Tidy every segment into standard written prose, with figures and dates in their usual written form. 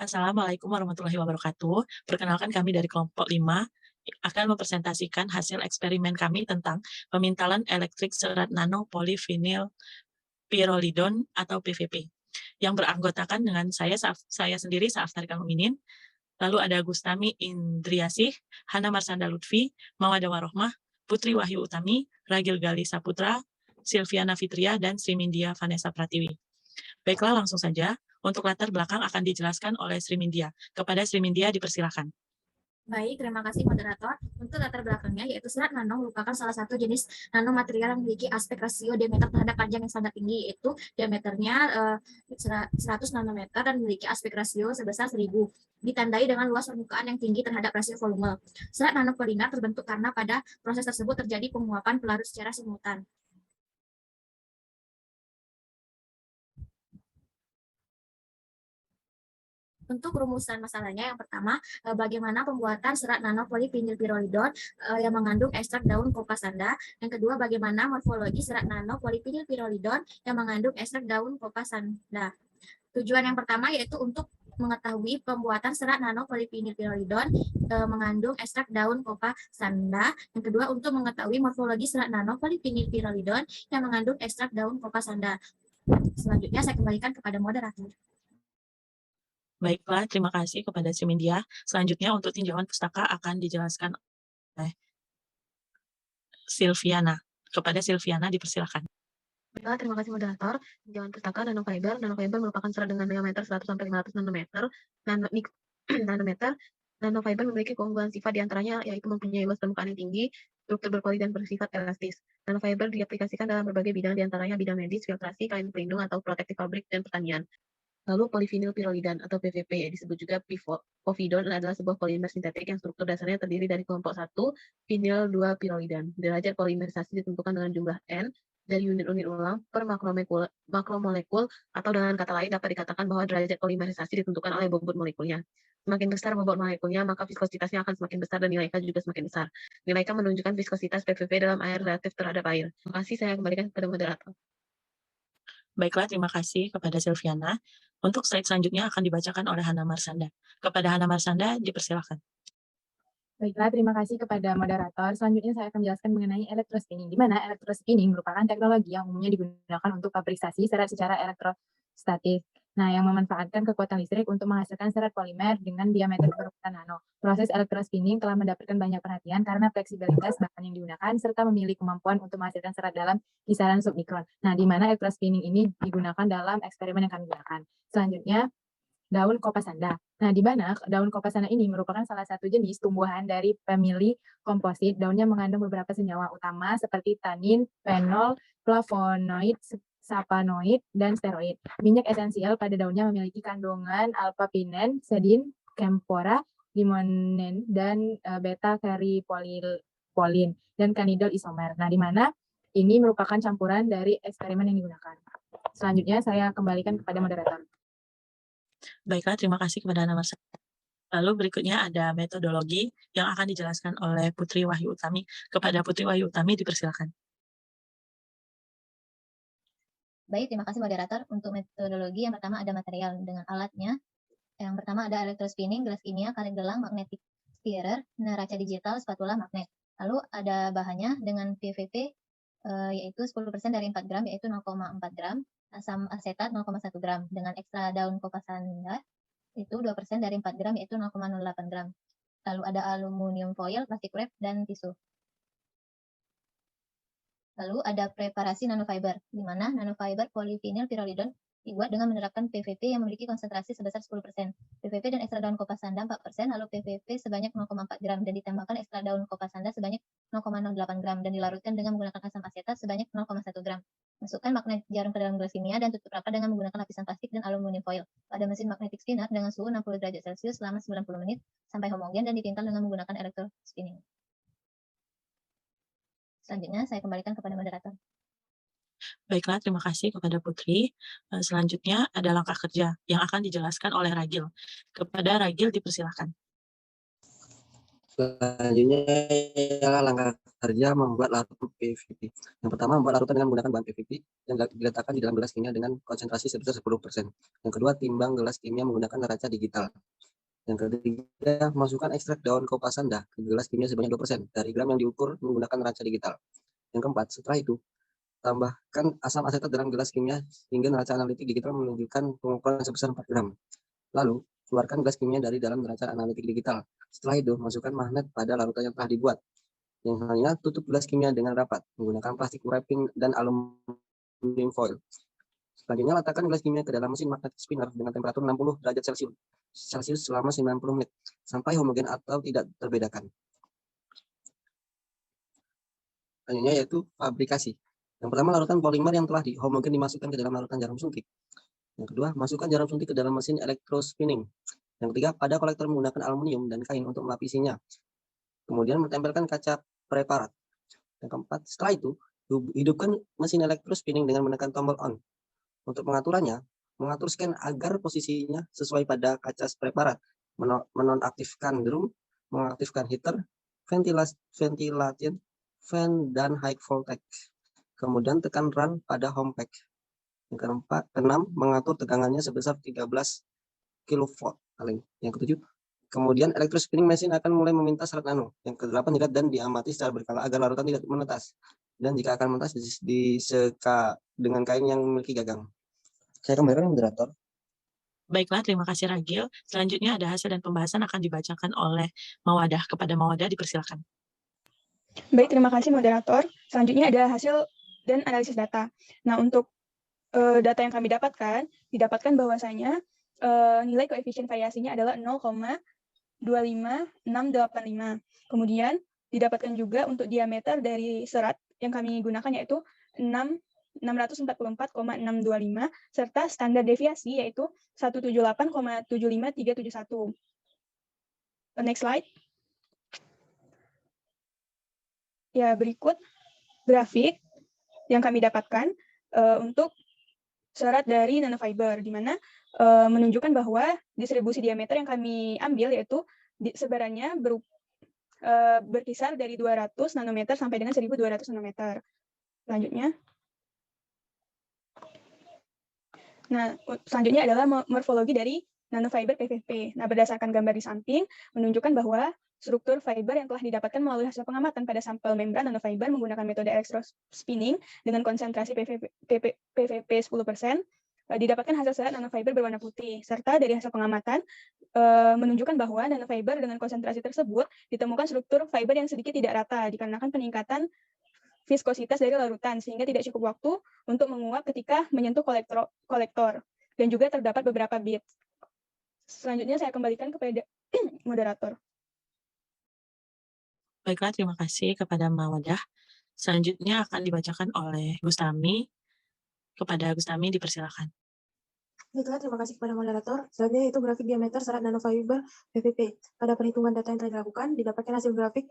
Assalamualaikum warahmatullahi wabarakatuh. Perkenalkan kami dari kelompok 5 akan mempresentasikan hasil eksperimen kami tentang pemintalan elektrik serat nano polivinil pyrrolidone atau PVP yang beranggotakan dengan saya sendiri Saaftari Mukminin, lalu ada Gustami Indriasih, Hana Marsanda Lutfi, Mawada Warohmah, Putri Wahyu Utami, Ragil Gali Saputra, Silviana Fitria, dan Srimindia Vanessa Pratiwi. Baiklah, langsung saja. Untuk latar belakang akan dijelaskan oleh Srimindia. Kepada Srimindia dipersilakan. Baik, terima kasih moderator. Untuk latar belakangnya, yaitu serat nano merupakan salah satu jenis nanomaterial yang memiliki aspek rasio diameter terhadap panjang yang sangat tinggi, yaitu diameternya 100 nanometer dan memiliki aspek rasio sebesar 1000. Ditandai dengan luas permukaan yang tinggi terhadap rasio volume. Serat nanopolimer terbentuk karena pada proses tersebut terjadi penguapan pelarut secara simultan. Untuk rumusan masalahnya, yang pertama, bagaimana pembuatan serat nano polivinilpyrrolidone yang mengandung ekstrak daun kopasanda. Yang kedua, bagaimana morfologi serat nano polivinilpyrrolidone yang mengandung ekstrak daun kopasanda. Tujuan yang pertama yaitu untuk mengetahui pembuatan serat nano polivinilpyrrolidone mengandung ekstrak daun kopasanda. Yang kedua, untuk mengetahui morfologi serat nano polivinilpyrrolidone yang mengandung ekstrak daun kopasanda. Selanjutnya saya kembalikan kepada moderator. Baiklah, terima kasih kepada Srimindia. Selanjutnya untuk tinjauan pustaka akan dijelaskan oleh Silviana. Kepada Silviana dipersilakan. Baiklah, terima kasih moderator. Tinjauan pustaka nanofiber. Nanofiber merupakan serat dengan diameter 100-500 nanometer. Nanometer. Nanofiber memiliki keunggulan sifat diantaranya yaitu mempunyai luas permukaan yang tinggi, struktur berpoli dan bersifat elastis. Nanofiber diaplikasikan dalam berbagai bidang, diantaranya bidang medis, filtrasi, kain pelindung atau protektif pabrik, dan pertanian. Lalu polivinilpyrrolidone atau PVP, disebut juga povidone, adalah sebuah polimer sintetik yang struktur dasarnya terdiri dari kelompok 1, vinyl 2 pyrrolidone. Derajat polimerisasi ditentukan dengan jumlah N dari unit-unit ulang per makromolekul, atau dengan kata lain dapat dikatakan bahwa derajat polimerisasi ditentukan oleh bobot molekulnya. Semakin besar bobot molekulnya, maka viskositasnya akan semakin besar dan nilai K juga semakin besar. Nilai K menunjukkan viskositas PVP dalam air relatif terhadap air. Terima kasih, saya kembalikan kepada moderator. Baiklah, terima kasih kepada Silviana. Untuk slide selanjutnya akan dibacakan oleh Hana Marsanda. Kepada Hana Marsanda dipersilakan. Baiklah, terima kasih kepada moderator. Selanjutnya saya akan menjelaskan mengenai elektrospinning, di mana elektrospinning merupakan teknologi yang umumnya digunakan untuk fabrikasi serat secara elektrostatik. Nah, yang memanfaatkan kekuatan listrik untuk menghasilkan serat polimer dengan diameter berukuran nano. Proses elektrospinning telah mendapatkan banyak perhatian karena fleksibilitas bahan yang digunakan serta memiliki kemampuan untuk menghasilkan serat dalam kisaran submikron. Nah, di mana elektrospinning ini digunakan dalam eksperimen yang kami gunakan. Selanjutnya, daun kopasanda. Nah, di mana daun kopasanda ini merupakan salah satu jenis tumbuhan dari famili komposit. Daunnya mengandung beberapa senyawa utama seperti tanin, fenol, flavonoid, sapanoid, dan steroid. Minyak esensial pada daunnya memiliki kandungan alpha-pinen, sedin, camphora, limonen, dan beta-carotenoid dan kanidol isomer. Nah, di mana ini merupakan campuran dari eksperimen yang digunakan. Selanjutnya saya kembalikan kepada moderator. Baiklah, terima kasih kepada Hana Marsanda. Lalu berikutnya ada metodologi yang akan dijelaskan oleh Putri Wahyu Utami. Kepada Putri Wahyu Utami dipersilakan. Baik, terima kasih moderator. Untuk metodologi yang pertama ada material dengan alatnya. Yang pertama ada elektrospinning, gelas kimia, karet gelang, magnetic stirrer, neraca digital, spatula magnet. Lalu ada bahannya dengan PVP yaitu 10% dari 4 gram yaitu 0,4 gram, asam asetat 0,1 gram, dengan ekstra daun kopasanda itu 2% dari 4 gram yaitu 0,08 gram. Lalu ada aluminium foil, plastik wrap, dan tisu. Lalu ada preparasi nanofiber, di mana nanofiber polivinilpyrrolidone dibuat dengan menerapkan PVP yang memiliki konsentrasi sebesar 10%. PVP dan ekstra daun kopasanda 4%, lalu PVP sebanyak 0,4 gram, dan ditambahkan ekstra daun kopasanda sebanyak 0,08 gram, dan dilarutkan dengan menggunakan asam asetat sebanyak 0,1 gram. Masukkan magnet jarum ke dalam gelas kimia dan tutup rapat dengan menggunakan lapisan plastik dan aluminium foil. Pada mesin magnetic spinner dengan suhu 60 derajat Celcius selama 90 menit sampai homogen dan dipintal dengan menggunakan elektrospinning. Selanjutnya saya kembalikan kepada moderator. Baiklah, terima kasih kepada Putri. Selanjutnya ada langkah kerja yang akan dijelaskan oleh Ragil. Kepada Ragil dipersilakan. Selanjutnya ialah langkah kerja membuat larutan PVP. Yang pertama, membuat larutan dengan menggunakan bahan PVP yang diletakkan di dalam gelas kimia dengan konsentrasi sebesar 10%. Yang kedua, timbang gelas kimia menggunakan neraca digital. Yang ketiga, masukkan ekstrak daun kopasanda ke gelas kimia sebanyak 2% dari gram yang diukur menggunakan neraca digital. Yang keempat, setelah itu, tambahkan asam asetat dalam gelas kimia hingga neraca analitik digital menunjukkan pengukuran sebesar 4 gram. Lalu, keluarkan gelas kimia dari dalam neraca analitik digital. Setelah itu, masukkan magnet pada larutan yang telah dibuat. Yang selanjutnya, tutup gelas kimia dengan rapat menggunakan plastik wrapping dan aluminium foil. Selanjutnya, letakkan gelas kimia ke dalam mesin magnetic spinner dengan temperatur 60 derajat Celcius selama 90 menit sampai homogen atau tidak terbedakan. Selanjutnya yaitu fabrikasi. Yang pertama, larutan polimer yang telah homogen dimasukkan ke dalam larutan jarum suntik. Yang kedua, masukkan jarum suntik ke dalam mesin elektrospinning. Yang ketiga, pada kolektor menggunakan aluminium dan kain untuk melapisinya. Kemudian menempelkan kaca preparat. Yang keempat, setelah itu, hidupkan mesin elektrospinning dengan menekan tombol on. Untuk pengaturannya, mengatur scan agar posisinya sesuai pada kaca preparat, menonaktifkan drum, mengaktifkan heater, ventilation, fan, dan high voltage. Kemudian tekan run pada home pack. Yang keenam, mengatur tegangannya sebesar 13 kV. Yang ketujuh, kemudian elektrospinning mesin akan mulai meminta serat nano. Yang kedelapan, dilihat dan diamati secara berkala agar larutan tidak menetas. Dan jika akan menetas, diseka dengan kain yang memiliki gagang. Saya kembalikan moderator. Baiklah, terima kasih Ragil. Selanjutnya ada hasil dan pembahasan akan dibacakan oleh Mawadah. Kepada Mawadah dipersilakan. Baik, terima kasih moderator. Selanjutnya ada hasil dan analisis data. Nah, untuk data yang kami didapatkan bahwasanya nilai koefisien variasinya adalah 0,25685. Kemudian didapatkan juga untuk diameter dari serat yang kami gunakan yaitu 644,625 serta standar deviasi yaitu 178,75371. Next slide. Ya, berikut grafik yang kami dapatkan untuk serat dari nanofiber, di mana menunjukkan bahwa distribusi diameter yang kami ambil yaitu sebarannya berkisar dari 200 nanometer sampai dengan 1200 nanometer. Selanjutnya. Nah, selanjutnya adalah morfologi dari nanofiber PVP. Nah, berdasarkan gambar di samping, menunjukkan bahwa struktur fiber yang telah didapatkan melalui hasil pengamatan pada sampel membran nanofiber menggunakan metode elektrospinning dengan konsentrasi PVP 10%, didapatkan hasil serat nanofiber berwarna putih. Serta dari hasil pengamatan, menunjukkan bahwa nanofiber dengan konsentrasi tersebut ditemukan struktur fiber yang sedikit tidak rata dikarenakan peningkatan viskositas dari larutan, sehingga tidak cukup waktu untuk menguap ketika menyentuh kolektor. Dan juga terdapat beberapa bit. Selanjutnya saya kembalikan kepada moderator. Baiklah, terima kasih kepada Mawadah. Selanjutnya akan dibacakan oleh Gustami. Kepada Gustami dipersilakan. Baiklah, terima kasih kepada moderator. Selanjutnya yaitu grafik diameter serat nanofiber PVP. Pada perhitungan data yang telah dilakukan, didapatkan hasil grafik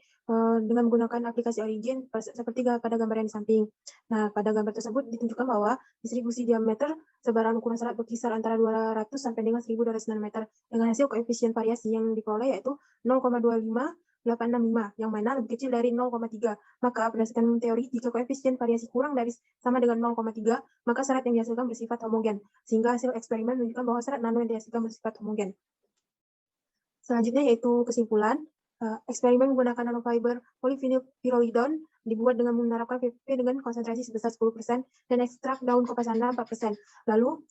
dengan menggunakan aplikasi Origin seperti pada gambar yang di samping. Nah, pada gambar tersebut ditunjukkan bahwa distribusi diameter sebaran ukuran serat berkisar antara 200 sampai dengan 1200 nanometer dengan hasil koefisien variasi yang diperoleh yaitu 0,25865 yang mana lebih kecil dari 0,3. Maka berdasarkan teori, jika koefisien variasi kurang dari sama dengan 0,3, maka serat yang dihasilkan bersifat homogen, sehingga hasil eksperimen menunjukkan bahwa serat nano yang dihasilkan bersifat homogen. Selanjutnya yaitu kesimpulan, eksperimen menggunakan nanofiber polyvinyl pyrrolidone dibuat dengan menerapkan PVP dengan konsentrasi sebesar 10% dan ekstrak daun kopasanda 4%. Lalu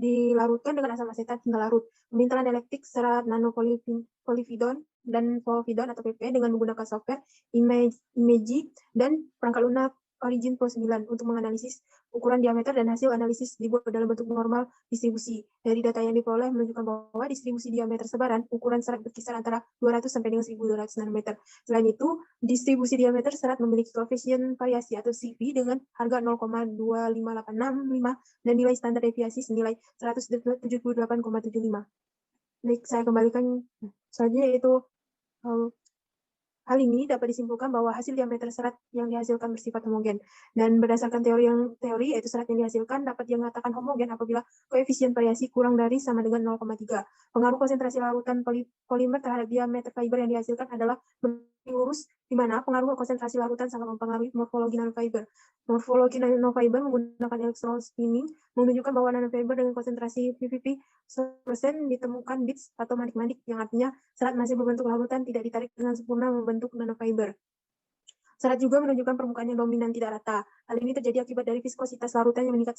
dilarutkan dengan asam asetat hingga larut. Pemintalan elektrik serat nanopolyvidone dan povidone atau PVP dengan menggunakan software Imagy dan perangkat lunak Origin Pro 9 untuk menganalisis ukuran diameter dan hasil analisis dibuat dalam bentuk normal distribusi. Dari data yang diperoleh menunjukkan bahwa distribusi diameter sebaran ukuran serat berkisar antara 200 sampai dengan 1200 nanometer. Selain itu, distribusi diameter serat memiliki koefisien variasi atau CV dengan harga 0,25865 dan nilai standar deviasi senilai 178,75. Baik, saya kembalikan selanjutnya yaitu Hal ini dapat disimpulkan bahwa hasil diameter serat yang dihasilkan bersifat homogen. Dan berdasarkan teori yaitu serat yang dihasilkan dapat dinyatakan homogen apabila koefisien variasi kurang dari sama dengan 0,3. Pengaruh konsentrasi larutan polimer terhadap diameter fiber yang dihasilkan adalah lurus, di mana pengaruh konsentrasi larutan sangat mempengaruhi morfologi nanofiber. Morfologi nanofiber menggunakan electron spinning menunjukkan bahwa nanofiber dengan konsentrasi PVP 100% ditemukan bits atau manik-manik, yang artinya serat masih berbentuk larutan tidak ditarik dengan sempurna membentuk nanofiber. Serat juga menunjukkan permukaan yang dominan tidak rata. Hal ini terjadi akibat dari viskositas larutan yang meningkat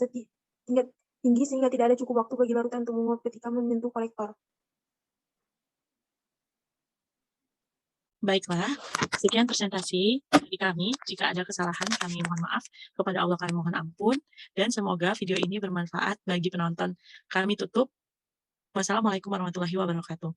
tinggi sehingga tidak ada cukup waktu bagi larutan untuk menguap ketika menyentuh kolektor. Baiklah, sekian presentasi dari kami. Jika ada kesalahan, kami mohon maaf. Kepada Allah kami mohon ampun. Dan semoga video ini bermanfaat bagi penonton. Kami tutup. Wassalamualaikum warahmatullahi wabarakatuh.